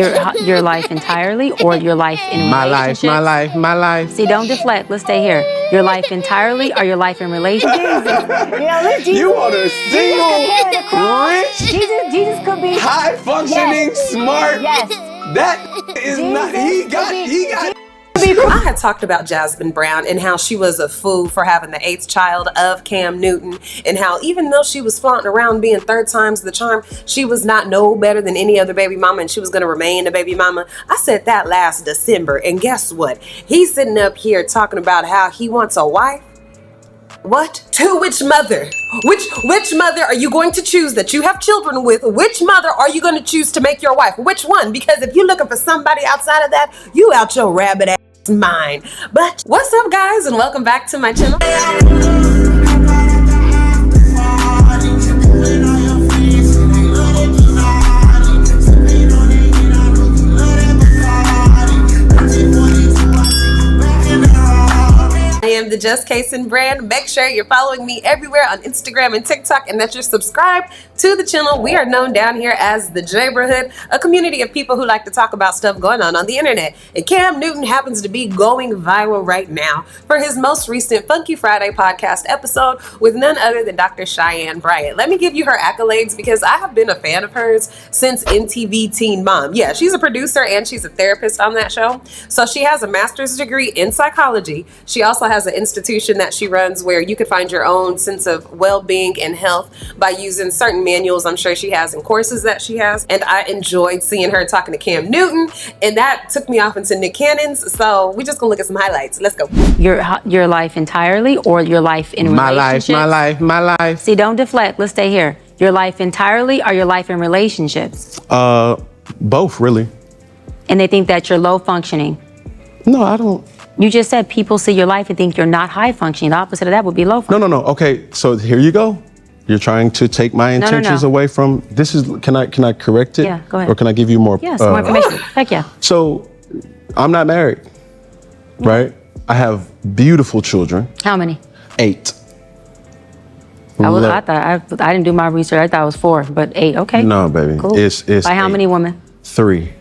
Your life entirely or your life in relationships? My life. See, don't deflect. Let's stay here. Your life entirely or your life in relationships? You want a single, rich, Jesus could be high-functioning, smart. Yes. That is not. He got. I had talked about Cheynne Bryant and how she was a fool for having the 8th child of Cam Newton, and how even though she was flaunting around being 3rd times the charm, she was not no better than any other baby mama, and she was going to remain a baby mama. I said that last December, and guess what? He's sitting up here talking about how he wants a wife. What? To which mother? Which mother are you going to choose that you have children with? Which mother are you going to choose to make your wife? Which one? Because if you're looking for somebody outside of that, you out your rabbit ass mind. But what's up, guys, and welcome back to my channel. I am the Cheynne Bryant. Make sure you're following me everywhere on Instagram and TikTok, and that you're subscribed to the channel. We are known down here as the Neighborhood, a community of people who like to talk about stuff going on the internet. And Cam Newton happens to be going viral right now for his most recent Funky Friday podcast episode with none other than Dr. Cheynne Bryant. Let me give you her accolades, because I have been a fan of hers since MTV Teen Mom. Yeah, she's a producer and she's a therapist on that show. So she has a master's degree in psychology. She also has an institution that she runs where you can find your own sense of well-being and health by using certain manuals I'm sure she has and courses that she has. And I enjoyed seeing her talking to Cam Newton, and that took me off into Nick Cannon's. So we're just gonna look at some highlights. Let's go. Your life entirely or your life in relationships? My life. See, don't deflect. Let's stay here. Your life entirely or your life in relationships? Both, really. And they think that you're low functioning. No, I don't. You just said people see your life and think you're not high functioning. The opposite of that would be low functioning. No. Okay, so here you go. You're trying to take my intentions away from this. Can I correct it? Yeah, go ahead. Or can I give you more? Yes, more information. Heck yeah. So, I'm not married, right? I have beautiful children. How many? 8. I didn't do my research. I thought it was 4, but 8. Okay. No, baby. Cool. It's by how 8. many women? 3.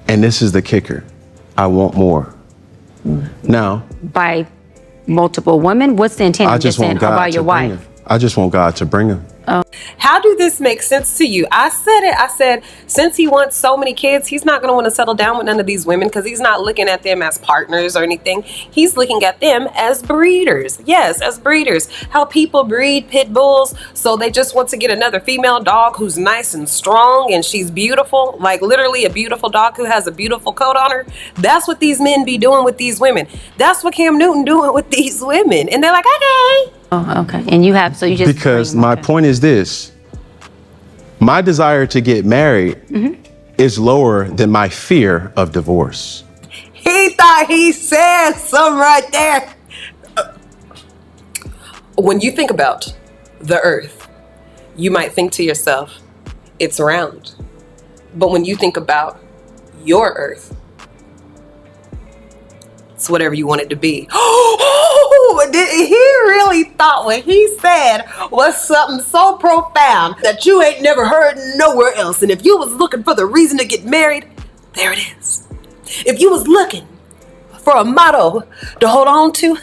And this is the kicker. I want more. Now, by multiple women? What's the intent of this? How about your wife? I just want God to bring him. How do this make sense to you? I said it. I said, since he wants so many kids, he's not going to want to settle down with none of these women, because he's not looking at them as partners or anything. He's looking at them as breeders. Yes, as breeders. How people breed pit bulls, so they just want to get another female dog who's nice and strong and she's beautiful, like literally a beautiful dog who has a beautiful coat on her. That's what these men be doing with these women. That's what Cam Newton doing with these women. And they're like, okay. Oh, okay. And you have, so you just... Because my point is this. My desire to get married is lower than my fear of divorce. He thought he said something right there. When you think about the earth, you might think to yourself, it's round. But when you think about your earth, it's whatever you want it to be. He really thought what he said was something so profound that you ain't never heard nowhere else. And if you was looking for the reason to get married, there it is. If you was looking for a motto to hold on to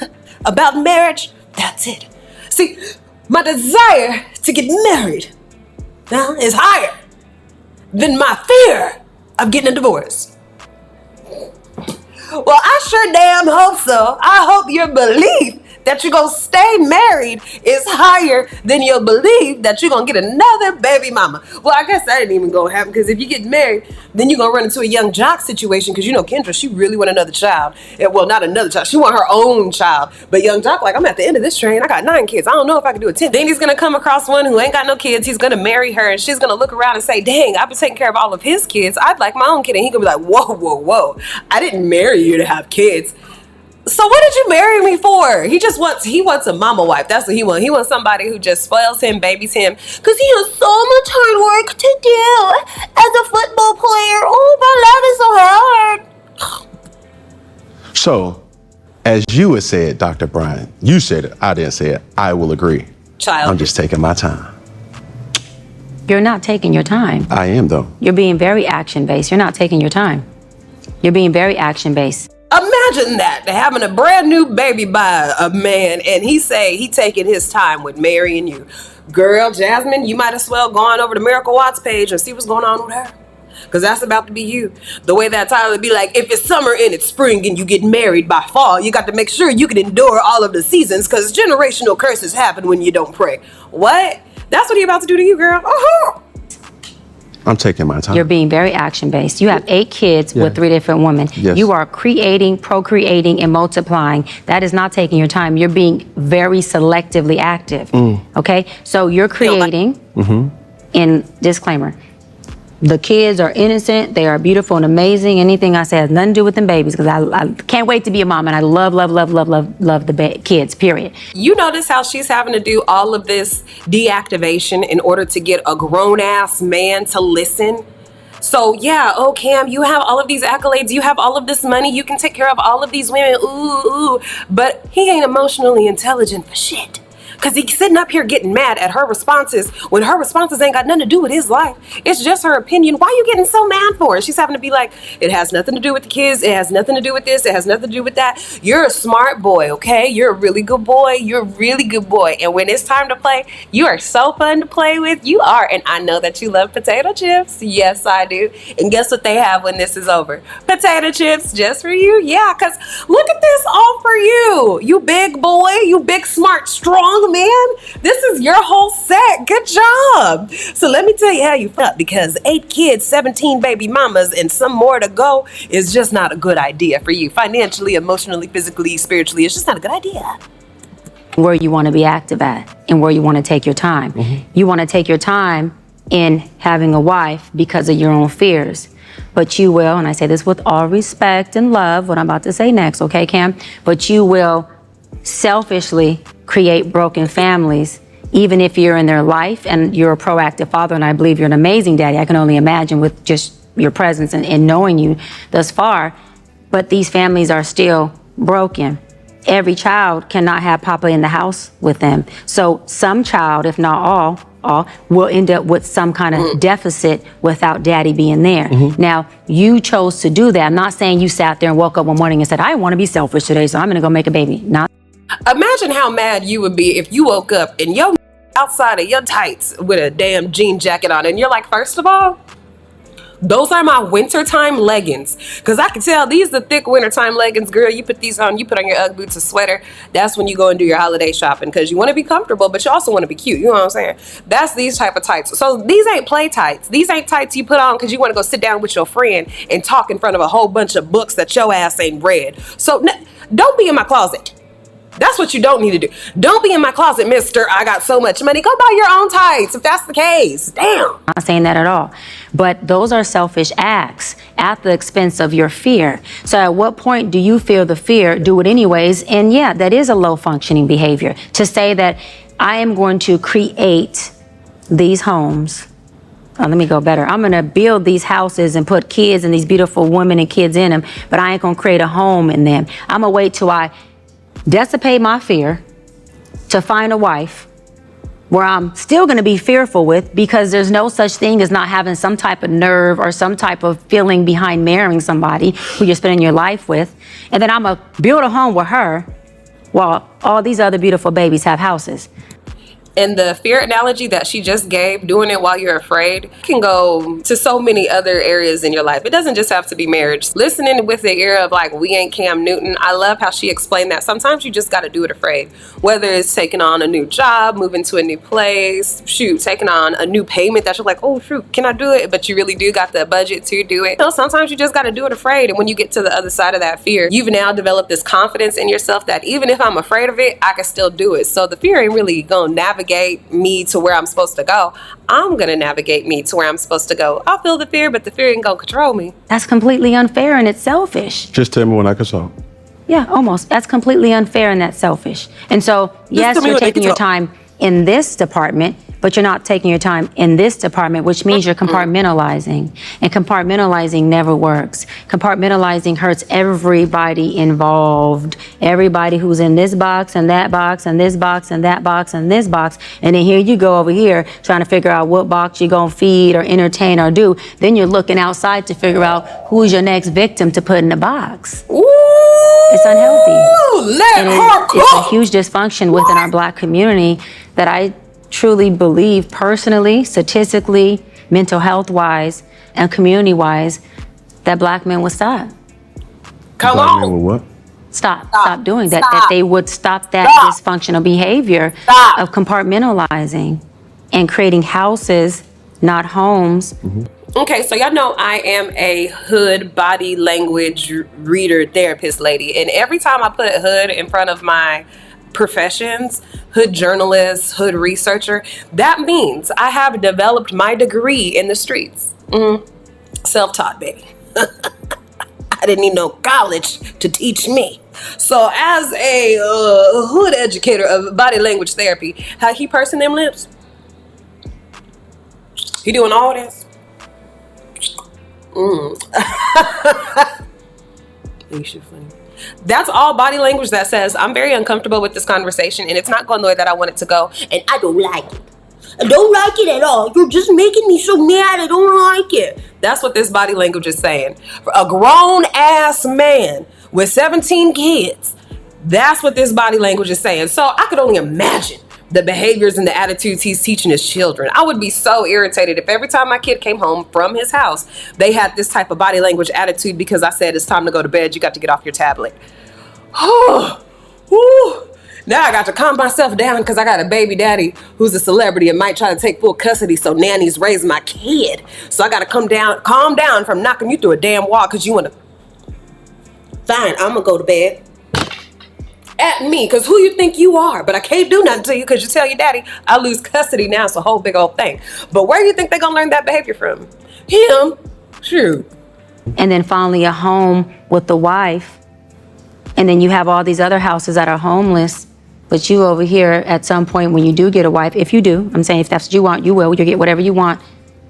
about marriage, that's it. See, my desire to get married now is higher than my fear of getting a divorce. Well, I sure damn hope so. I hope your belief that you're going to stay married is higher than your belief that you're going to get another baby mama. Well, I guess that ain't even going to happen, because if you get married, then you're going to run into a young jock situation, because you know Kendra, she really want another child. Well, not another child. She want her own child. But young jock, like, I'm at the end of this train. I got 9 kids. I don't know if I can do a 10. Then he's going to come across one who ain't got no kids. He's going to marry her, and she's going to look around and say, dang, I've been taking care of all of his kids. I'd like my own kid. And he going to be like, whoa. I didn't marry you to have kids. So what did you marry me for? He wants a mama wife. That's what he wants. He wants somebody who just spoils him, babies him, because he has so much hard work to do as a football player. Oh, my life is so hard. So, as you had said, Dr. Bryant, you said it. I didn't say it. I will agree. Child. I'm just taking my time. You're not taking your time. I am, though. You're being very action-based. You're not taking your time. You're being very action-based. Imagine that, having a brand new baby by a man, and he say he taking his time with marrying you. Girl, Jasmine, you might as well go on over to Miracle Watts page and see what's going on with her. Because that's about to be you. The way that Tyler be like, if it's summer and it's spring and you get married by fall, you got to make sure you can endure all of the seasons because generational curses happen when you don't pray. What? That's what he about to do to you, girl. Uh-huh. I'm taking my time. You're being very action-based. You have 8 kids with 3 different women. Yes. You are creating, procreating, and multiplying. That is not taking your time. You're being very selectively active. Okay? So you're creating, in disclaimer, the kids are innocent, they are beautiful and amazing. Anything I say has nothing to do with them babies because I can't wait to be a mom and I love the kids, period. You notice how she's having to do all of this deactivation in order to get a grown-ass man to listen? So yeah, oh Cam, you have all of these accolades, you have all of this money, you can take care of all of these women, ooh, but he ain't emotionally intelligent for shit. Because he's sitting up here getting mad at her responses when her responses ain't got nothing to do with his life. It's just her opinion. Why are you getting so mad for it? She's having to be like, it has nothing to do with the kids. It has nothing to do with this. It has nothing to do with that. You're a smart boy, okay? You're a really good boy. You're a really good boy. And when it's time to play, you are so fun to play with. You are. And I know that you love potato chips. Yes, I do. And guess what they have when this is over? Potato chips just for you. Yeah, because look at this all for you. You big boy. You big, smart, strong man. This is your whole set. Good job. So let me tell you how you fuck, because 8 kids, 17 baby mamas, and some more to go is just not a good idea for you. Financially, emotionally, physically, spiritually, it's just not a good idea. Where you want to be active at and where you want to take your time. You want to take your time in having a wife because of your own fears. But you will, and I say this with all respect and love, what I'm about to say next, okay, Cam? But you will selfishly create broken families, even if you're in their life and you're a proactive father, and I believe you're an amazing daddy. I can only imagine with just your presence and knowing you thus far, but these families are still broken. Every child cannot have Papa in the house with them. So some child, if not all will end up with some kind of deficit without daddy being there. Now, you chose to do that. I'm not saying you sat there and woke up one morning and said, I want to be selfish today, so I'm going to go make a baby. Not. Imagine how mad you would be if you woke up and your outside of your tights with a damn jean jacket on and you're like, first of all, those are my wintertime leggings. Because I can tell these are the thick wintertime leggings, girl. You put these on, you put on your Ugg boots, a sweater. That's when you go and do your holiday shopping because you want to be comfortable, but you also want to be cute. You know what I'm saying? That's these type of tights. So these ain't play tights. These ain't tights you put on because you want to go sit down with your friend and talk in front of a whole bunch of books that your ass ain't read. So don't be in my closet. That's what you don't need to do. Don't be in my closet, mister. I got so much money. Go buy your own tights if that's the case. Damn. I'm not saying that at all. But those are selfish acts at the expense of your fear. So at what point do you feel the fear, do it anyways? And yeah, that is a low functioning behavior. To say that I am going to create these homes. Let me go better. I'm going to build these houses and put kids and these beautiful women and kids in them, but I ain't going to create a home in them. I'm going to wait till I dissipate my fear to find a wife where I'm still going to be fearful with, because there's no such thing as not having some type of nerve or some type of feeling behind marrying somebody who you're spending your life with. And then I'm going to build a home with her while all these other beautiful babies have houses. And the fear analogy that she just gave, doing it while you're afraid, can go to so many other areas in your life. It doesn't just have to be marriage. Listening with the ear of like, we ain't Cam Newton. I love how she explained that. Sometimes you just got to do it afraid. Whether it's taking on a new job, moving to a new place, taking on a new payment that you're like, oh, shoot, can I do it? But you really do got the budget to do it. So sometimes you just got to do it afraid. And when you get to the other side of that fear, you've now developed this confidence in yourself that even if I'm afraid of it, I can still do it. So the fear ain't really going to navigate me to where I'm supposed to go. I'm going to navigate me to where I'm supposed to go. I'll feel the fear, but the fear ain't going to control me. That's completely unfair and it's selfish. Just tell me when I can talk. Yeah, almost. That's completely unfair and that's selfish. And so, yes, you're taking your time in this department, but you're not taking your time in this department, which means you're compartmentalizing. And compartmentalizing never works. Compartmentalizing hurts everybody involved. Everybody who's in this box and that box and this box and that box and this box. And then here you go over here trying to figure out what box you're going to feed or entertain or do. Then you're looking outside to figure out who's your next victim to put in the box. Ooh, It's unhealthy. let And her it's a cook. huge dysfunction within our Black community that I truly believe personally, statistically, mental health wise, and community wise, that Black men would stop. Come Black men on. with what? Stop doing that. Stop. That they would stop that Stop. dysfunctional behavior Stop. of compartmentalizing and creating houses, not homes. Okay, so y'all know I am a hood body language reader therapist lady. And every time I put hood in front of my professions, hood journalist, hood researcher, that means I have developed my degree in the streets. Self-taught, baby. I didn't need no college to teach me. So as a hood educator of body language therapy, how he pursing them lips? He doing all this? You should funny. That's all body language that says I'm very uncomfortable with this conversation and it's not going the way that I want it to go and I don't like it. I don't like it at all. You're just making me so mad. I don't like it. That's what this body language is saying. For a grown ass man with 17 kids, that's what this body language is saying. So I could only imagine the behaviors and the attitudes he's teaching his children. I would be so irritated if every time my kid came home from his house, they had this type of body language attitude because I said, it's time to go to bed. You got to get off your tablet. Now I got to calm myself down because I got a baby daddy who's a celebrity and might try to take full custody, so nannies raise my kid. So I got to calm down from knocking you through a damn wall because you want to. Fine, I'm going to go to bed. At me, because who you think you are? But I can't do nothing to you because you tell your daddy I lose custody now. It's a whole big old thing. But where do you think they're going to learn that behavior from? Him. Shoot. And then finally a home with the wife. And then you have all these other houses that are homeless. But you over here at some point when you do get a wife, if you do, I'm saying if that's what you want, you will. You'll get whatever you want.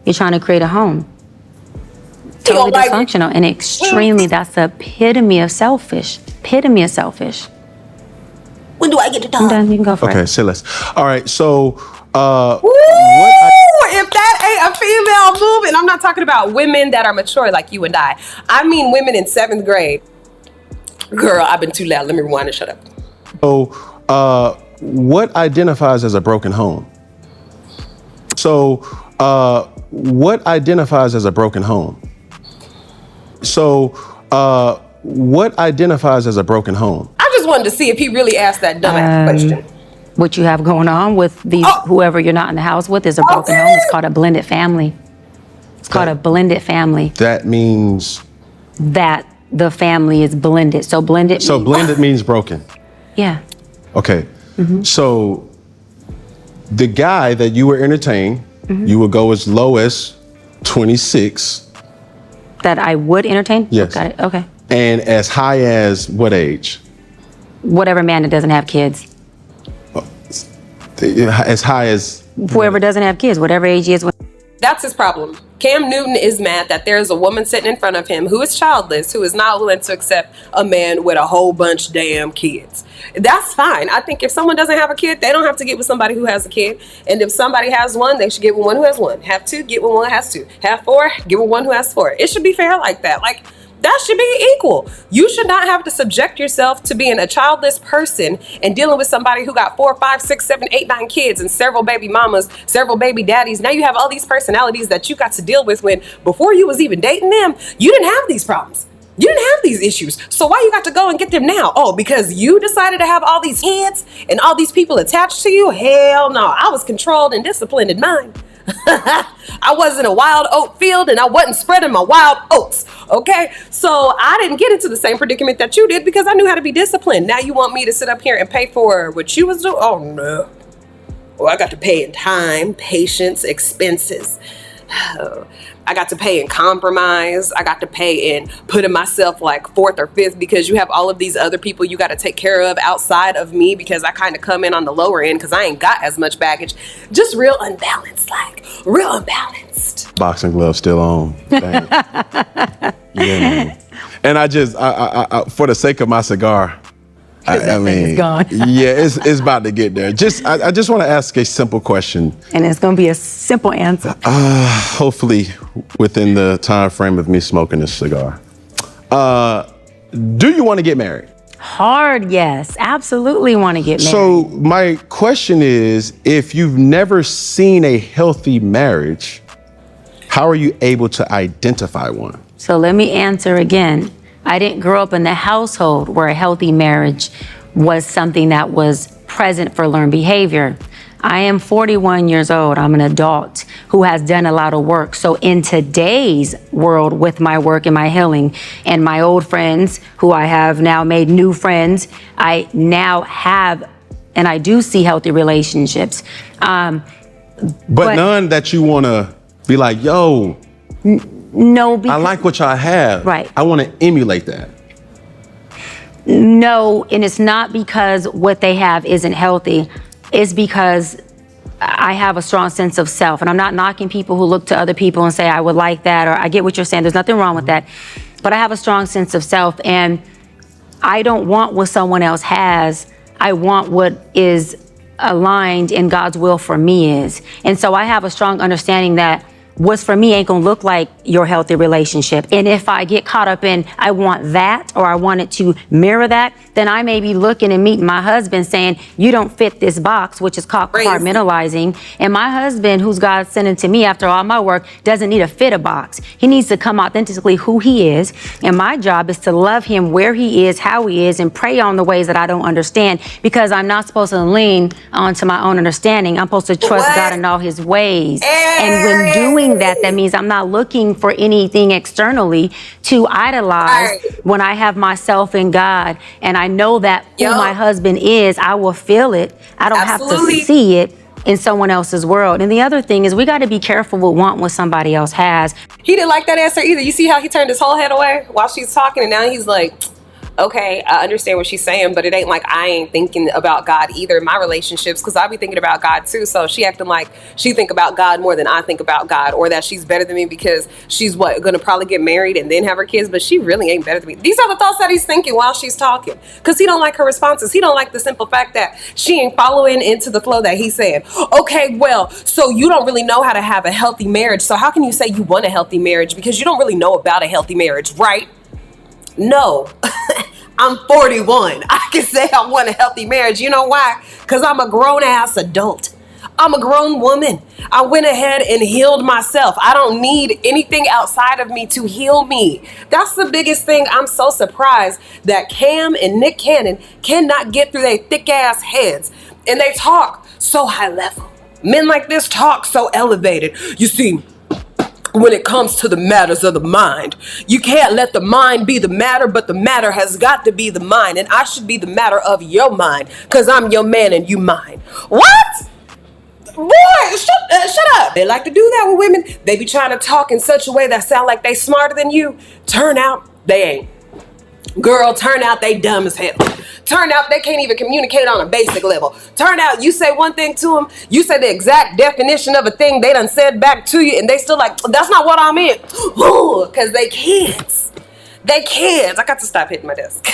You're trying to create a home. Totally dysfunctional and extremely, that's the epitome of selfish. Epitome of selfish. When do I get to talk? I'm done. You can go for Okay, it. say less. All right, so If that ain't a female move, and I'm not talking about women that are mature like you and I mean women in 7th grade. Girl, I've been too loud. Let me rewind and shut up. what identifies as a broken home? So, what identifies as a broken home? So, what identifies as a broken home? I just wanted to see if he really asked that dumbass question. What you have going on with these, whoever you're not in the house with is a broken home. It's called a blended family. It's called a blended family. That means? That the family is blended. So blended So blended means broken. Yeah. Okay. So the guy that you were entertaining, you would go as low as 26. That I would entertain? Yes. Got it. Okay. And as high as what age? Whatever man that doesn't have kids. As high as? Whoever doesn't have kids, whatever age he is. That's his problem. Cam Newton is mad that there's a woman sitting in front of him who is childless, who is not willing to accept a man with a whole bunch of damn kids. That's fine. I think if someone doesn't have a kid, they don't have to get with somebody who has a kid. And if somebody has one, they should get with one who has one. Have two, get with one who has two. Have four, get with one who has four. It should be fair like that. Like, that should be equal. You should not have to subject yourself to being a childless person and dealing with somebody who got 4, 5, 6, 7, 8, 9 kids and several baby mamas, several baby daddies. Now you have all these personalities that you got to deal with when before you was even dating them, you didn't have these problems. You didn't have these issues. So why you got to go and get them now? Oh, because you decided to have all these kids and all these people attached to you? Hell no. I was controlled and disciplined in mine. I was in a wild oat field and I wasn't spreading my wild oats. Okay, so I didn't get into the same predicament that you did because I knew how to be disciplined. Now you want me to sit up here and pay for what you was doing? Oh no. Well, I got to pay in time, patience, expenses. I got to pay in compromise. I got to pay in putting myself like fourth or fifth because you have all of these other people you got to take care of outside of me because I kind of come in on the lower end because I ain't got as much baggage. Just real unbalanced, like real unbalanced. Boxing gloves still on. Dang. Yeah, man. And I for the sake of my cigar, I mean, it's gone. Yeah, it's about to get there. I just want to ask a simple question. And it's going to be a simple answer. Hopefully within the time frame of me smoking this cigar. Do you want to get married? Hard, yes. Absolutely want to get married. So my question is, if you've never seen a healthy marriage, how are you able to identify one? So let me answer again. I didn't grow up in the household where a healthy marriage was something that was present for learned behavior. I am 41 years old. I'm an adult who has done a lot of work. So in today's world with my work and my healing and my old friends who I have now made new friends, I now have, and I do see healthy relationships. But none that you want to be like, yo, no, because I like what y'all have. Right. I want to emulate that. No, and it's not because what they have isn't healthy. It's because I have a strong sense of self. And I'm not knocking people who look to other people and say, I would like that, or I get what you're saying. There's nothing wrong with that. But I have a strong sense of self, and I don't want what someone else has. I want what is aligned in God's will for me is. And so I have a strong understanding that what's for me ain't gonna look like your healthy relationship. And if I get caught up in, I want that, or I want it to mirror that, then I may be looking and meeting my husband saying, you don't fit this box, which is called compartmentalizing. And my husband, who's God sending to me after all my work, doesn't need to fit a box. He needs to come authentically who he is. And my job is to love him where he is, how he is, and pray on the ways that I don't understand, because I'm not supposed to lean onto my own understanding. I'm supposed to trust God in all his ways. And when doing that means I'm not looking for anything externally to idolize. When I have myself in God and I know that who my husband is, I will feel it. I don't have to see it in someone else's world. And the other thing is, we got to be careful with wanting what somebody else has. He didn't like that answer either. You see how he turned his whole head away while she's talking, and now he's like, okay, I understand what she's saying, but it ain't like I ain't thinking about God either in my relationships, because I be thinking about God too. So she acting like she think about God more than I think about God, or that she's better than me because she's gonna probably get married and then have her kids, but she really ain't better than me. These are the thoughts that he's thinking while she's talking, because he don't like her responses. He don't like the simple fact that she ain't following into the flow that he's saying. Okay, well, so you don't really know how to have a healthy marriage. So how can you say you want a healthy marriage? Because you don't really know about a healthy marriage, right? No. I'm 41. I can say I want a healthy marriage. You know why? Because I'm a grown-ass adult. I'm a grown woman. I went ahead and healed myself. I don't need anything outside of me to heal me. That's the biggest thing. I'm so surprised that Cam and Nick Cannon cannot get through their thick-ass heads. And they talk so high level. Men like this talk so elevated. You see, when it comes to the matters of the mind, you can't let the mind be the matter, but the matter has got to be the mind. And I should be the matter of your mind, because I'm your man and you mine. What? Boy, shut up. They like to do that with women. They be trying to talk in such a way that sound like they smarter than you. Turn out they ain't. Girl, turn out they dumb as hell. Turn out they can't even communicate on a basic level. Turn out you say one thing to them, you say the exact definition of a thing they done said back to you, and they still like, that's not what I meant. Because they kids. They kids. I got to stop hitting my desk.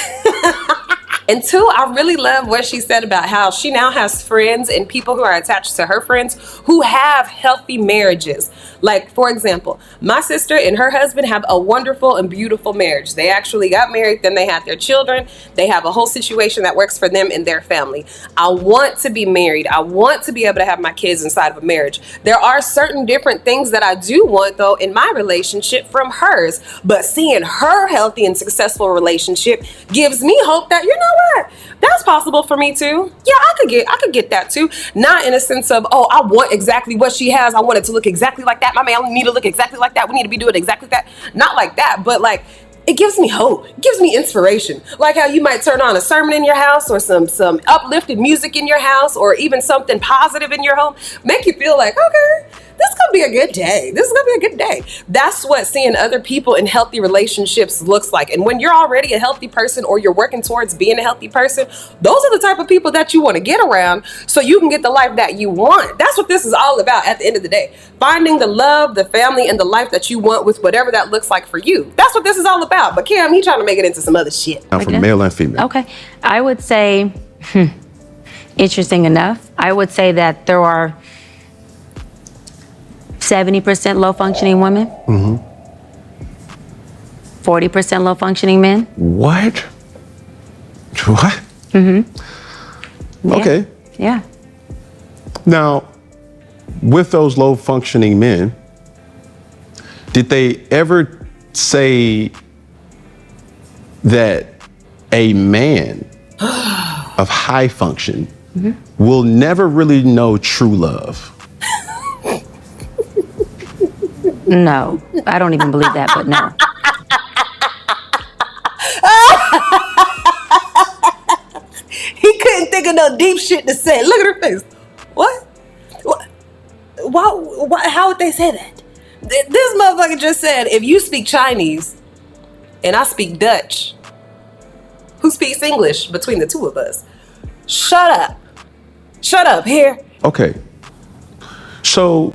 And two, I really love what she said about how she now has friends and people who are attached to her friends who have healthy marriages. Like, for example, my sister and her husband have a wonderful and beautiful marriage. They actually got married, then they had their children. They have a whole situation that works for them and their family. I want to be married. I want to be able to have my kids inside of a marriage. There are certain different things that I do want, though, in my relationship from hers. But seeing her healthy and successful relationship gives me hope that, you know what? That's possible for me too. Yeah, I could get that too. Not in a sense of, oh, I want exactly what she has. I want it to look exactly like that. My man need to look exactly like that. We need to be doing exactly that. Not like that, but like, it gives me hope. It gives me inspiration. Like how you might turn on a sermon in your house, or some uplifted music in your house, or even something positive in your home. Make you feel like, okay, this is gonna be a good day. This is gonna be a good day. That's what seeing other people in healthy relationships looks like. And when you're already a healthy person or you're working towards being a healthy person, those are the type of people that you want to get around so you can get the life that you want. That's what this is all about at the end of the day. Finding the love, the family, and the life that you want with whatever that looks like for you. That's what this is all about. But Cam, he trying to make it into some other shit. Now, from male and female. Okay. I would say, interesting enough, I would say that there are 70% low functioning women, 40% low functioning men. What? What? Yeah. Okay. Yeah. Now, with those low functioning men, did they ever say that a man of high function will never really know true love? No, I don't even believe that, but no. He couldn't think of no deep shit to say. Look at her face. What? Why? How would they say that? This motherfucker just said, if you speak Chinese and I speak Dutch, who speaks English between the two of us? Shut up. Shut up here. Okay. So,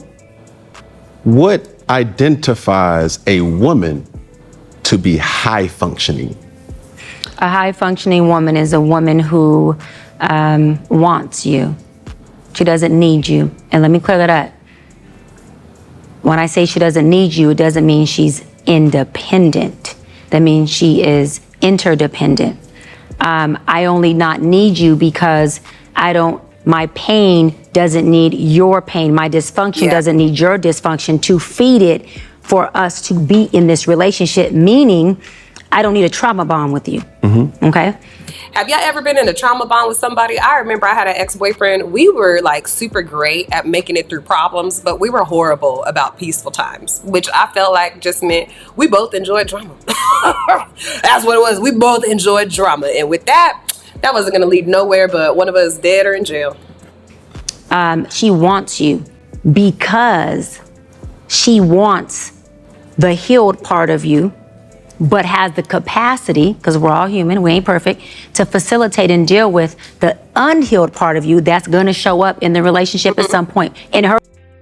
what identifies a woman to be high functioning? A high functioning woman is a woman who wants you. She doesn't need you. And let me clear that up. When I say she doesn't need you, it doesn't mean she's independent. That means she is interdependent. I only not need you because my pain doesn't need your pain. My dysfunction doesn't need your dysfunction to feed it for us to be in this relationship, meaning I don't need a trauma bond with you. Okay? Have y'all ever been in a trauma bond with somebody? I remember I had an ex-boyfriend. We were like super great at making it through problems, but we were horrible about peaceful times, which I felt like just meant we both enjoyed drama. That's what it was. We both enjoyed drama. And with that wasn't going to lead nowhere but one of us dead or in jail. She wants you because she wants the healed part of you, but has the capacity, because we're all human, we ain't perfect, to facilitate and deal with the unhealed part of you that's going to show up in the relationship at some point. In her.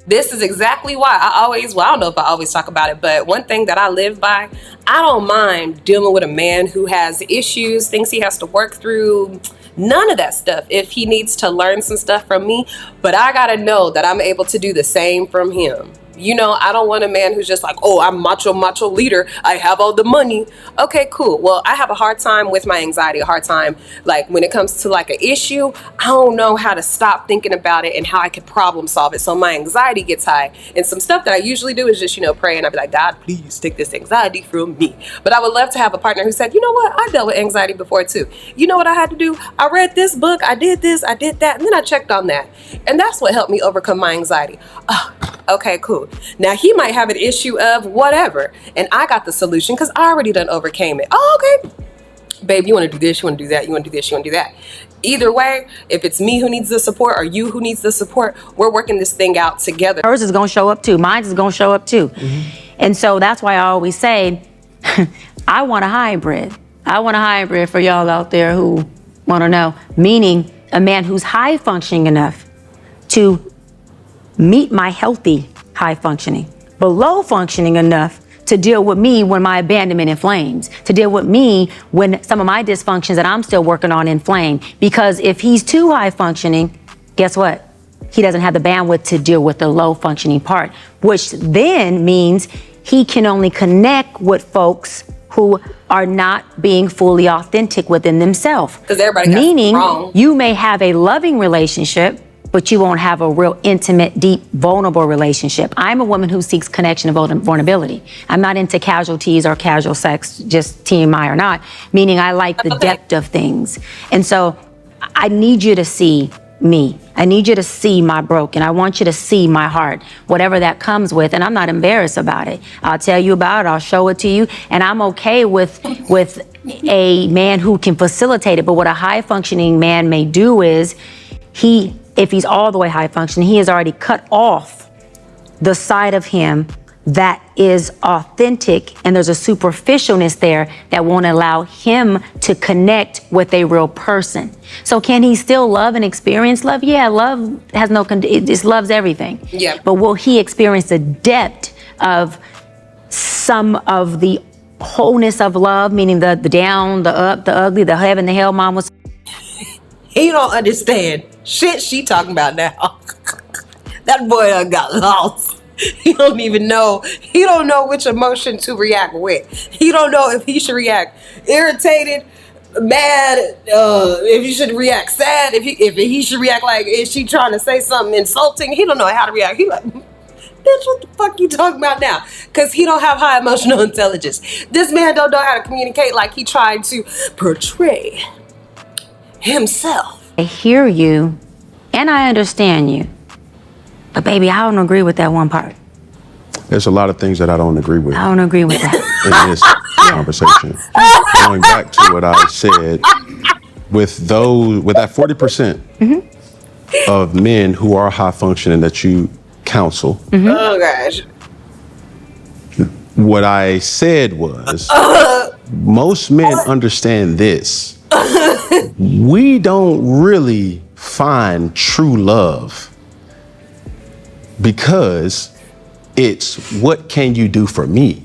This is exactly why I don't know if I always talk about it, but one thing that I live by, I don't mind dealing with a man who has issues, things he has to work through, none of that stuff. If he needs to learn some stuff from me, but I gotta know that I'm able to do the same from him. You know, I don't want a man who's just like, oh, I'm macho leader. I have all the money. Okay, cool. Well, I have a hard time with my anxiety, a hard time, like when it comes to like an issue, I don't know how to stop thinking about it and how I can problem solve it. So my anxiety gets high. And some stuff that I usually do is just, pray. And I'd be like, God, please take this anxiety from me. But I would love to have a partner who said, you know what? I dealt with anxiety before too. You know what I had to do? I read this book. I did this. I did that. And then I checked on that. And that's what helped me overcome my anxiety. Oh, okay, cool. Now he might have an issue of whatever, and I got the solution because I already done overcame it. Oh, okay. Babe, you want to do this, you want to do that, you want to do this, you want to do that. Either way, if it's me who needs the support or you who needs the support, we're working this thing out together. Hers is going to show up too. Mine is going to show up too. And so that's why I always say, I want a hybrid. I want a hybrid for y'all out there who want to know, meaning a man who's high functioning enough to meet my healthy high functioning, but low functioning enough to deal with me when my abandonment inflames, to deal with me when some of my dysfunctions that I'm still working on inflame. Because if he's too high functioning, guess what? He doesn't have the bandwidth to deal with the low functioning part, which then means he can only connect with folks who are not being fully authentic within themselves. Because everybody got Meaning, wrong. you may have a loving relationship, but you won't have a real intimate, deep, vulnerable relationship. I'm a woman who seeks connection and vulnerability. I'm not into casualties or casual sex, just TMI or not, meaning I like the depth of things. And so I need you to see me. I need you to see my broken. I want you to see my heart, whatever that comes with, and I'm not embarrassed about it. I'll tell you about it, I'll show it to you, and I'm okay with a man who can facilitate it. But what a high functioning man may do is if he's all the way high functioning, he has already cut off the side of him that is authentic, and there's a superficialness there that won't allow him to connect with a real person. So can he still love and experience love? Yeah, love has it just loves everything. Yeah. But will he experience the depth of some of the wholeness of love, meaning the down, the up, the ugly, the heaven, the hell, mom was. He don't understand shit she talking about now. That boy done got lost. He don't even know. He don't know which emotion to react with. He don't know if he should react irritated, mad, if he should react sad, if he should react like, is she trying to say something insulting? He don't know how to react. He like, bitch, what the fuck you talking about now? Because he don't have high emotional intelligence. This man don't know how to communicate like he tried to portray himself. I hear you and I understand you. But baby, I don't agree with that one part. There's a lot of things that I don't agree with I don't agree with that. in this conversation. Going back to what I said, with that 40% of men who are high functioning that you counsel, Oh gosh. what I said was, most men understand this. We don't really find true love because it's what can you do for me?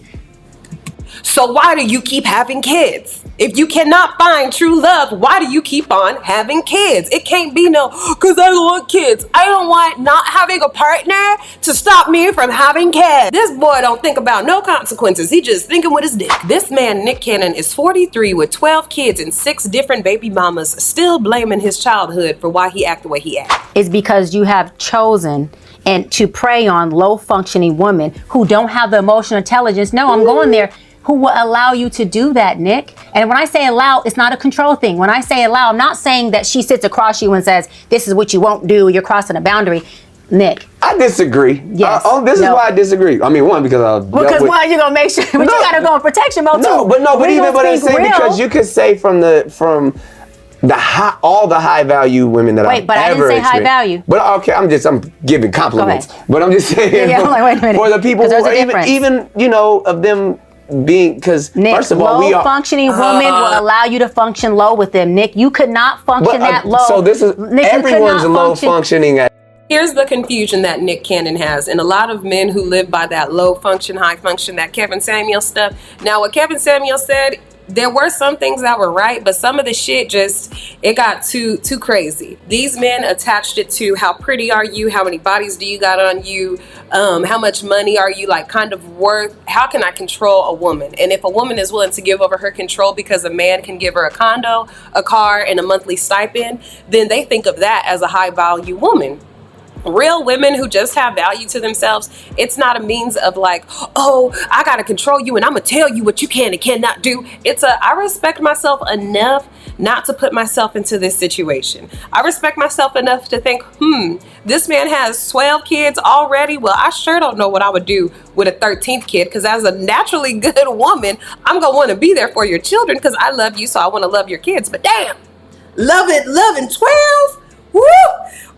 So why do you keep having kids? If you cannot find true love, why do you keep on having kids? It can't be no, because I don't want kids. I don't want not having a partner to stop me from having kids. This boy don't think about no consequences. He just thinking with his dick. This man, Nick Cannon, is 43 with 12 kids and 6 different baby mamas, still blaming his childhood for why he act the way he act. It's because you have chosen and to prey on low functioning women who don't have the emotional intelligence. No, I'm going there. Who will allow you to do that, Nick? And when I say allow, it's not a control thing. When I say allow, I'm not saying that she sits across you and says, this is what you won't do, you're crossing a boundary. Nick. I disagree. Yes. This is why I disagree. I mean, one, because why you gonna make sure, but you gotta go in protection mode too. But I'm saying because you could say from the high, all the high value women that I've ever I didn't say high value. But okay, I'm giving compliments. But I'm just saying I'm like, wait a minute. For the people who are even of them being, because first of all, we are functioning women will allow you to function low with them. Nick, you could not function that low. So this is Nick, everyone's low functioning at. Here's the confusion that Nick Cannon has, and a lot of men who live by that low function, high function, that Kevin Samuels stuff. Now, what Kevin Samuels said, there were some things that were right, but some of the shit it got too crazy. These men attached it to how pretty are you, how many bodies do you got on you, how much money are you like kind of worth, how can I control a woman? And if a woman is willing to give over her control because a man can give her a condo, a car, and a monthly stipend, then they think of that as a high value woman. Real women who just have value to themselves, it's not a means of like, oh, I gotta control you and I'm gonna tell you what you can and cannot do. It's I respect myself enough not to put myself into this situation. I respect myself enough to think, this man has 12 kids already. Well, I sure don't know what I would do with a 13th kid, because as a naturally good woman, I'm gonna want to be there for your children because I love you, so I want to love your kids. But damn, loving 12? Woo!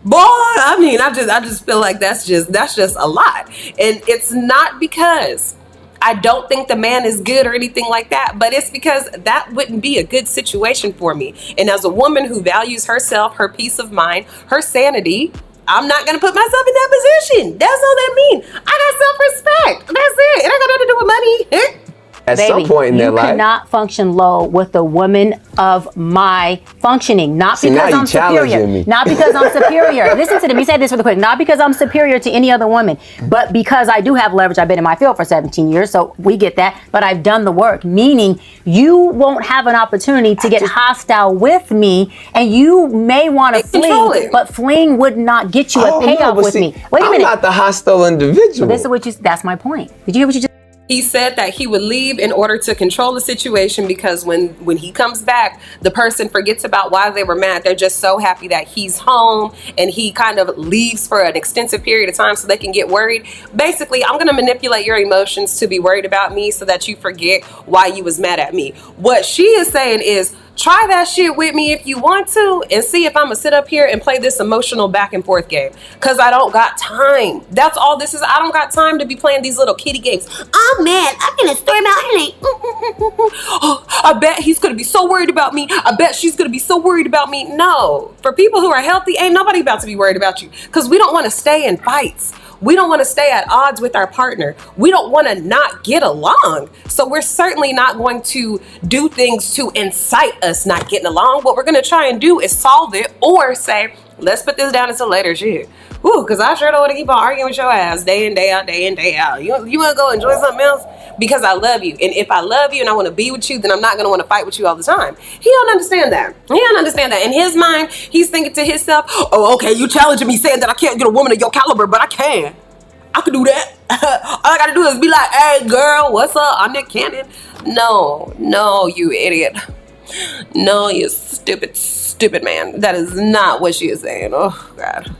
Boy, I mean, I just feel like that's just a lot. And it's not because I don't think the man is good or anything like that, but it's because that wouldn't be a good situation for me. And as a woman who values herself, her peace of mind, her sanity, I'm not going to put myself in that position. That's all that means. I got self-respect. That's it. It ain't got nothing to do with money. At some point in their life, you cannot function low with a woman of my functioning. Not See, because now I'm you challenging superior. me. Not because I'm superior. Listen to me say this really quick. Not because I'm superior to any other woman, but because I do have leverage. I've been in my field for 17 years, so we get that. But I've done the work, meaning you won't have an opportunity to get hostile with me, and you may want to flee, but fleeing would not get you a payoff with me. Wait a minute. I'm not the hostile individual. This is what that's my point. Did you hear what you just? He said that he would leave in order to control the situation because when he comes back, the person forgets about why they were mad. They're just so happy that he's home, and he kind of leaves for an extensive period of time so they can get worried. Basically, I'm going to manipulate your emotions to be worried about me so that you forget why you was mad at me. What she is saying is, Try that shit with me if you want to and see if I'm gonna sit up here and play this emotional back and forth game. Cause I don't got time. That's all this is. I don't got time to be playing these little kitty games. I'm mad. I'm gonna storm out and I bet he's gonna be so worried about me. I bet she's gonna be so worried about me. No. For people who are healthy, ain't nobody about to be worried about you. Cause we don't want to stay in fights. We don't want to stay at odds with our partner. We don't want to not get along. So we're certainly not going to do things to incite us not getting along. What we're going to try and do is solve it or say, let's put this down until later shit. Ooh, because I sure don't want to keep on arguing with your ass day in, day out, day in, day out. You want to go enjoy something else? Because I love you. And if I love you and I want to be with you, then I'm not going to want to fight with you all the time. He don't understand that. He don't understand that. In his mind, he's thinking to himself, oh, okay, you challenging me saying that I can't get a woman of your caliber, but I can. I can do that. All I got to do is be like, hey, girl, what's up? I'm Nick Cannon. No, you idiot. No, you stupid man. That is not what she is saying. Oh, God.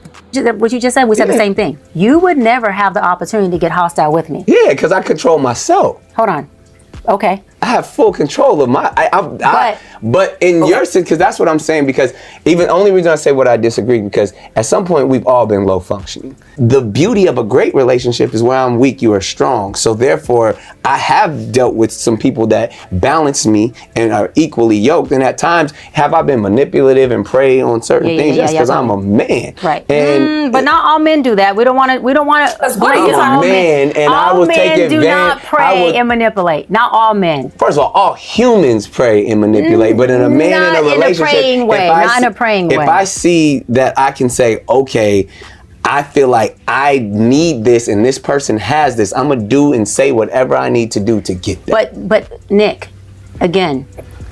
What you just said, we said the same thing. You would never have the opportunity to get hostile with me. Yeah, because I control myself. Hold on. Okay. I have full control of my. But in your sense, because that's what I'm saying. Because even only reason I say what I disagree, because at some point we've all been low functioning. The beauty of a great relationship is where I'm weak, you are strong. So therefore, I have dealt with some people that balance me and are equally yoked. And at times, have I been manipulative and prey on certain things? Yes, because I'm a man. Right. And but not all men do that. We don't want to. I'm a man, and I will take advantage. All men do not prey and manipulate. Not all men. First of all humans prey and manipulate, but in a man in a relationship, not in a praying way. If I see that I can say, okay, I feel like I need this and this person has this, I'm gonna do and say whatever I need to do to get that. But Nick, again,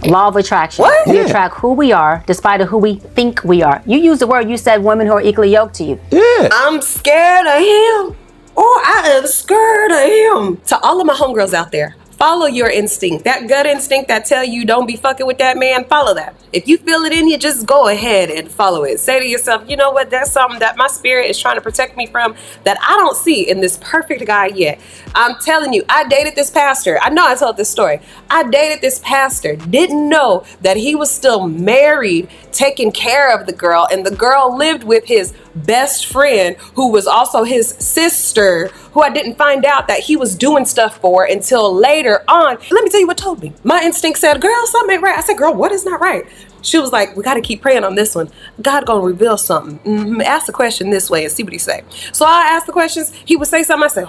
law of attraction. What? We attract who we are despite of who we think we are. You used the word, you said women who are equally yoked to you. Yeah. I'm scared of him. Or I am scared of him. To all of my homegirls out there, follow your instinct. That gut instinct that tell you don't be fucking with that man, follow that. If you feel it in you, just go ahead and follow it. Say to yourself, you know what, that's something that my spirit is trying to protect me from that I don't see in this perfect guy yet. I'm telling you, I dated this pastor. I know I told this story. I dated this pastor, didn't know that he was still married, taking care of the girl, and the girl lived with his best friend, who was also his sister, who I didn't find out that he was doing stuff for until later on. Let me tell you what told me. My instinct said, girl, something ain't right. I said, girl, what is not right? She was like, we got to keep praying on this one. God gonna reveal something. Ask the question this way and see what he say. So I asked the questions. He would say something. I said,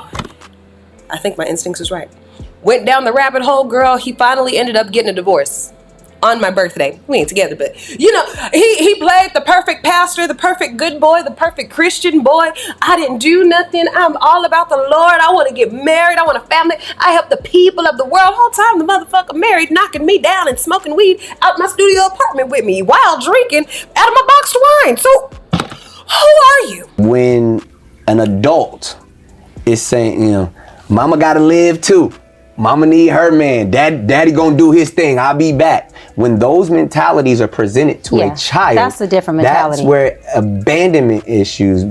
I think my instincts was right. Went down the rabbit hole, girl. He finally ended up getting a divorce on my birthday. We ain't together, but you know, he played the perfect pastor, the perfect good boy, the perfect Christian boy. I didn't do nothing. I'm all about the Lord. I want to get married. I want a family. I help the people of the world. Whole time the motherfucker married, knocking me down and smoking weed out my studio apartment with me while drinking out of my boxed wine. So who are you? When an adult is saying, you know, mama gotta live too. Mama need her man. Daddy gonna do his thing. I'll be back. When those mentalities are presented to a child, that's a different mentality. That's where abandonment issues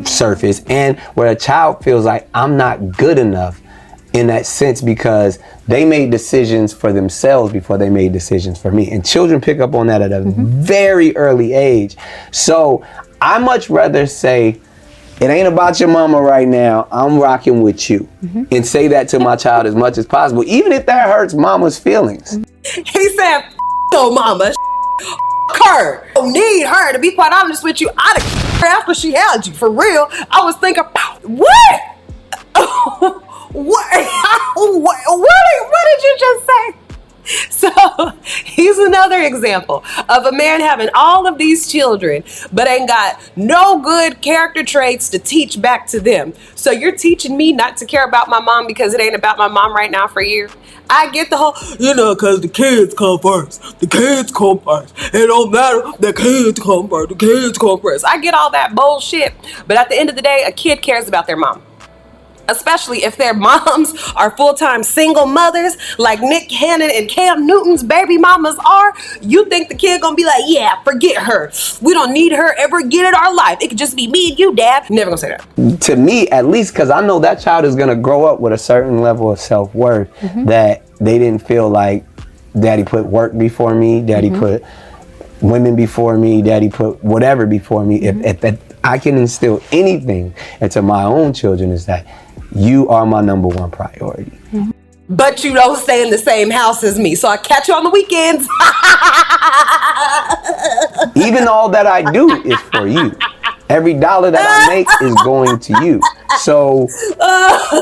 surface, and where a child feels like I'm not good enough in that sense because they made decisions for themselves before they made decisions for me. And children pick up on that at a very early age. So I much rather say, it ain't about your mama right now. I'm rocking with you. And say that to my child as much as possible, even if that hurts mama's feelings. He said, your mama, her. You need her. To be quite honest with you, I'd have her after she had you. For real. I was thinking, what? What did you just say? So he's another example of a man having all of these children, but ain't got no good character traits to teach back to them. So you're teaching me not to care about my mom because it ain't about my mom right now for you. I get the whole, you know, because the kids come first. The kids come first. It don't matter. The kids come first. The kids come first. I get all that bullshit. But at the end of the day, a kid cares about their mom. Especially if their moms are full-time single mothers like Nick Cannon and Cam Newton's baby mamas are. You think the kid gonna be like, yeah, forget her. We don't need her ever again in our life. It could just be me and you, Dad. Never gonna say that. To me, at least, because I know that child is gonna grow up with a certain level of self-worth that they didn't feel like Daddy put work before me. Daddy Mm-hmm. put women before me. Daddy put whatever before me. Mm-hmm. If I can instill anything into my own children, is that you are my number one priority. But you don't stay in the same house as me, so I catch you on the weekends. Even all that I do is for you. Every dollar that I make is going to you. So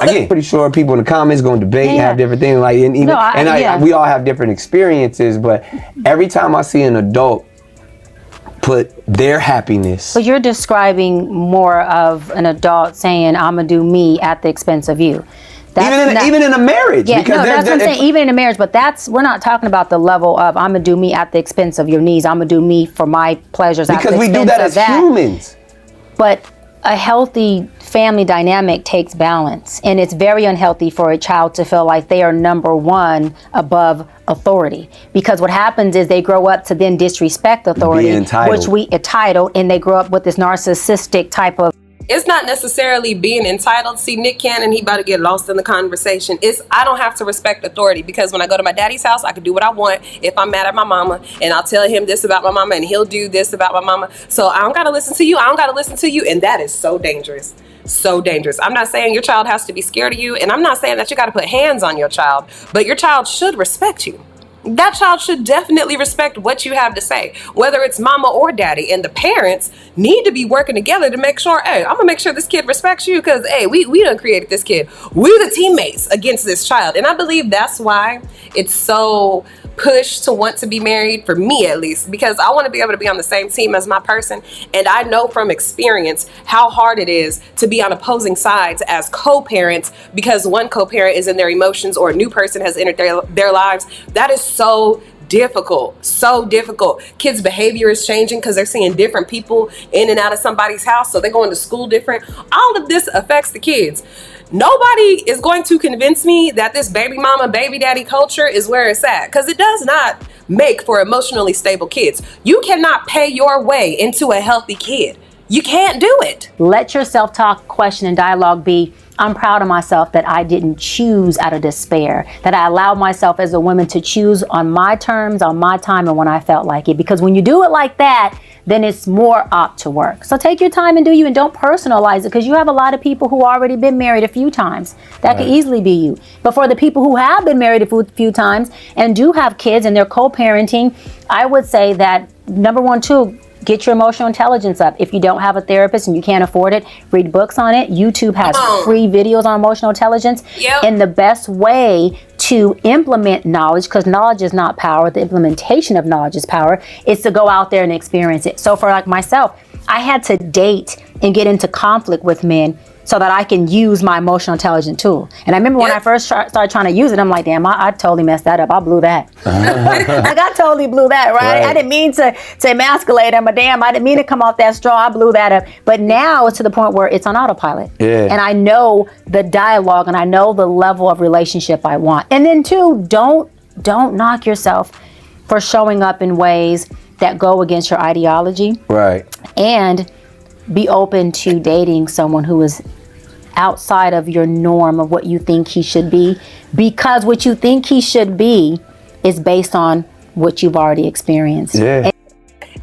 again, pretty sure people in the comments going to debate, have different things like, and even, we all have different experiences. But every time I see an adult put their happiness, But you're describing more of an adult saying, "I'm gonna do me at the expense of you." even in a marriage, Yeah, because no, that's what I'm saying. Even in a marriage, but we're not talking about the level of I'm gonna do me at the expense of your needs. I'm gonna do me for my pleasures. because at the we do expense that as humans. But a healthy family dynamic takes balance, and it's very unhealthy for a child to feel like they are number one above authority. Because what happens is they grow up to then disrespect authority, which we entitled, and they grow up with this narcissistic type of. It's not necessarily being entitled. See, Nick Cannon, he about to get lost in the conversation. I don't have to respect authority, because when I go to my daddy's house, I can do what I want if I'm mad at my mama, and I'll tell him this about my mama, and he'll do this about my mama. So I don't got to listen to you. I don't got to listen to you. And that is so dangerous. So dangerous. I'm not saying your child has to be scared of you, and I'm not saying that you got to put hands on your child, but your child should respect you. That child should definitely respect what you have to say, whether it's mama or daddy. And the parents need to be working together to make sure, hey, I'm gonna make sure this kid respects you, because hey, we done created this kid. We're the teammates against this child. And I believe that's why it's so pushed to want to be married, for me at least, because I want to be able to be on the same team as my person. And I know from experience how hard it is to be on opposing sides as co-parents, because one co-parent is in their emotions or a new person has entered their lives. That is so difficult. Kids' behavior is changing because they're seeing different people in and out of somebody's house, so they're going to school different. All of this affects the kids. Nobody is going to convince me that this baby mama, baby daddy culture is where it's at, because it does not make for emotionally stable kids. You cannot pay your way into a healthy kid. You can't do it. Let your self-talk, question, and dialogue be, I'm proud of myself that I didn't choose out of despair, that I allowed myself as a woman to choose on my terms, on my time, and when I felt like it. Because when you do it like that, then it's more apt to work. So take your time and do you, and don't personalize it, because you have a lot of people who already been married a few times. That could easily be you. But for the people who have been married a few times and do have kids and they're co-parenting, I would say that number one, too, get your emotional intelligence up. If you don't have a therapist and you can't afford it, read books on it. YouTube has free videos on emotional intelligence. Yep. And the best way to implement knowledge, because knowledge is not power, the implementation of knowledge is power, is to go out there and experience it. So for like myself, I had to date and get into conflict with men so that I can use my emotional intelligence tool. And I remember when I first started trying to use it, I'm like, damn, I totally messed that up. I blew that. Like, I totally blew that, right? I didn't mean to emasculate him, but damn, I didn't mean to come off that strong. I blew that up. But now it's to the point where it's on autopilot. Yeah. And I know the dialogue and I know the level of relationship I want. And then two, don't knock yourself for showing up in ways that go against your ideology. Right. And be open to dating someone who is outside of your norm of what you think he should be, because what you think he should be is based on what you've already experienced. Yeah.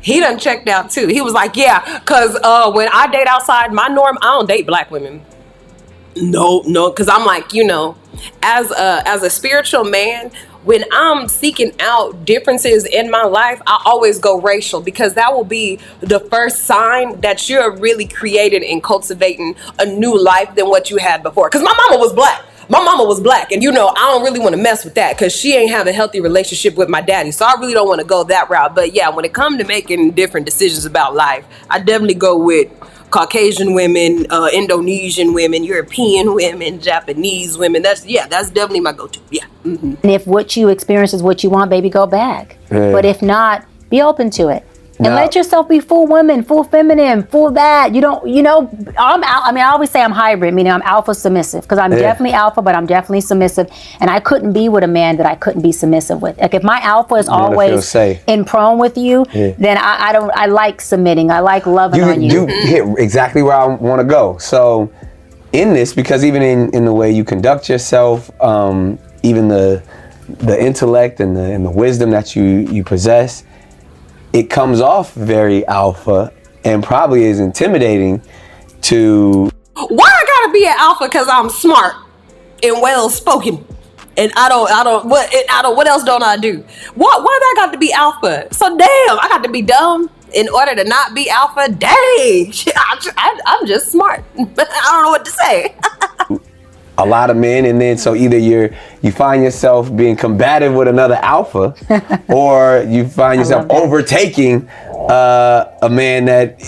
He done checked out too. He was like, yeah, because when I date outside my norm, I don't date black women. No, because I'm like, as a spiritual man, when I'm seeking out differences in my life, I always go racial, because that will be the first sign that you're really creating and cultivating a new life than what you had before. Because my mama was black. And I don't really want to mess with that, because she ain't have a healthy relationship with my daddy. So I really don't want to go that route. But yeah, when it comes to making different decisions about life, I definitely go with Caucasian women, Indonesian women, European women, Japanese women. That's definitely my go-to. Yeah. Mm-hmm. And if what you experience is what you want, baby, go back. Yeah. But if not, be open to it. And let yourself be full woman, full feminine, full that. I always say I'm hybrid, meaning I'm alpha submissive, because I'm definitely alpha, but I'm definitely submissive. And I couldn't be with a man that I couldn't be submissive with. Like, if my alpha is always in prone with you, then I like submitting. I like loving on you. You hit exactly where I want to go. So in this, because even in the way you conduct yourself, even the the intellect and the wisdom that you possess, it comes off very alpha and probably is intimidating to. Why I gotta be an alpha? Because I'm smart and well spoken, and I don't. What else don't I do? Why that got to be alpha? So damn, I got to be dumb in order to not be alpha. Dang, I'm just smart. I don't know what to say. A lot of men, and then so either you find yourself being combative with another alpha, or you find yourself overtaking a man that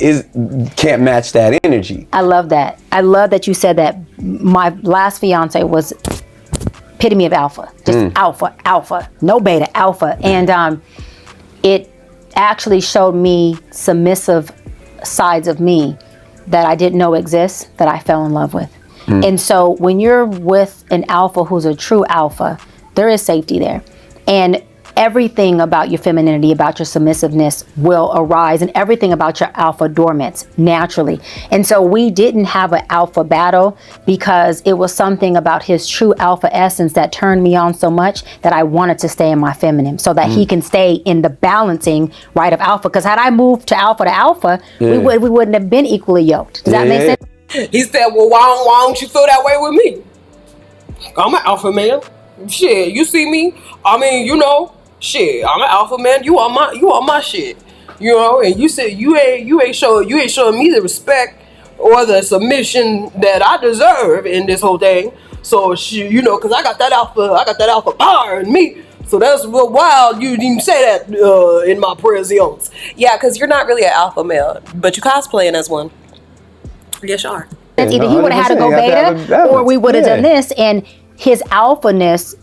can't match that energy. I love that. I love that you said that. My last fiance was epitome of alpha, just alpha, no beta, alpha, and it actually showed me submissive sides of me that I didn't know exist, that I fell in love with. And so when you're with an alpha who's a true alpha, there is safety there. And everything about your femininity, about your submissiveness will arise, and everything about your alpha dormants naturally. And so we didn't have an alpha battle because it was something about his true alpha essence that turned me on so much that I wanted to stay in my feminine so that he can stay in the balancing right of alpha. Because had I moved to alpha, we wouldn't have been equally yoked. Does that make sense? He said, well, why don't you feel that way with me? I'm an alpha man. Shit, you see me? I mean, you know, shit, I'm an alpha man. You on my shit. You know, and you said you ain't showing me the respect or the submission that I deserve in this whole thing. So you know, cause I got that alpha power in me. So that's real wild. You didn't say that in my presence. Yeah, cause you're not really an alpha male, but you cosplaying as one. Yes, you are. Either he would have had to go beta, or we would have done this. And his alphaness,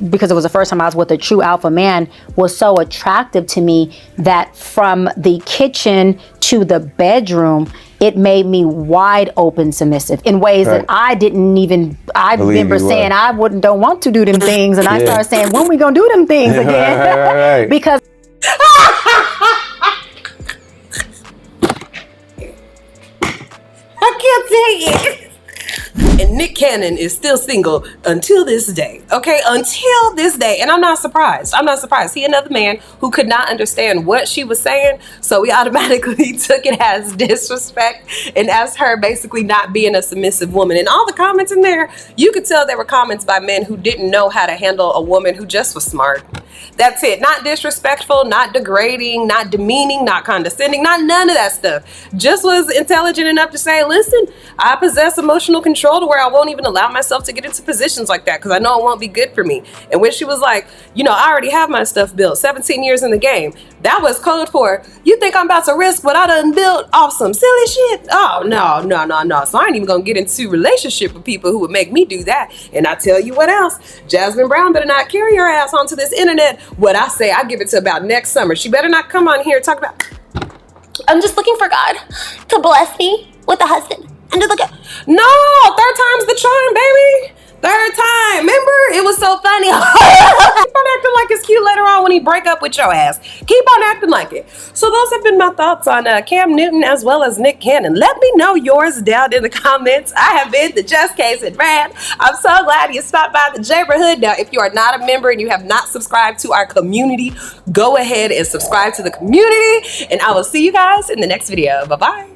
because it was the first time I was with a true alpha man, was so attractive to me that from the kitchen to the bedroom, it made me wide open submissive in ways that I didn't even. I remember saying I don't want to do them things, and I started saying, when we gonna do them things again? Because. I can't take it. And Nick Cannon is still single until this day. Okay, until this day. And I'm not surprised. He another man who could not understand what she was saying. So we automatically took it as disrespect and as her basically not being a submissive woman. And all the comments in there, you could tell they were comments by men who didn't know how to handle a woman who just was smart. That's it. Not disrespectful, not degrading, not demeaning, not condescending, not none of that stuff. Just was intelligent enough to say, listen, I possess emotional control to where I won't even allow myself to get into positions like that because I know it won't be good for me. And when she was like, you know, I already have my stuff built, 17 years in the game, that was code for, you think I'm about to risk what I done built off some silly shit? Oh, no. So I ain't even gonna get into relationship with people who would make me do that. And I tell you what else, Jasmine Brown better not carry her ass onto this internet. What I say, I give it to about next summer. She better not come on here and talk about, I'm just looking for God to bless me with a husband. And just look at, no, third time's the charm, baby. Third time. Remember? It was so funny. Keep on acting like it's cute later on when he break up with your ass. Keep on acting like it. So those have been my thoughts on Cam Newton as well as Nick Cannon. Let me know yours down in the comments. I have been the Just Case and Brad. I'm so glad you stopped by the neighborhood. Now, if you are not a member and you have not subscribed to our community, go ahead and subscribe to the community. And I will see you guys in the next video. Bye-bye.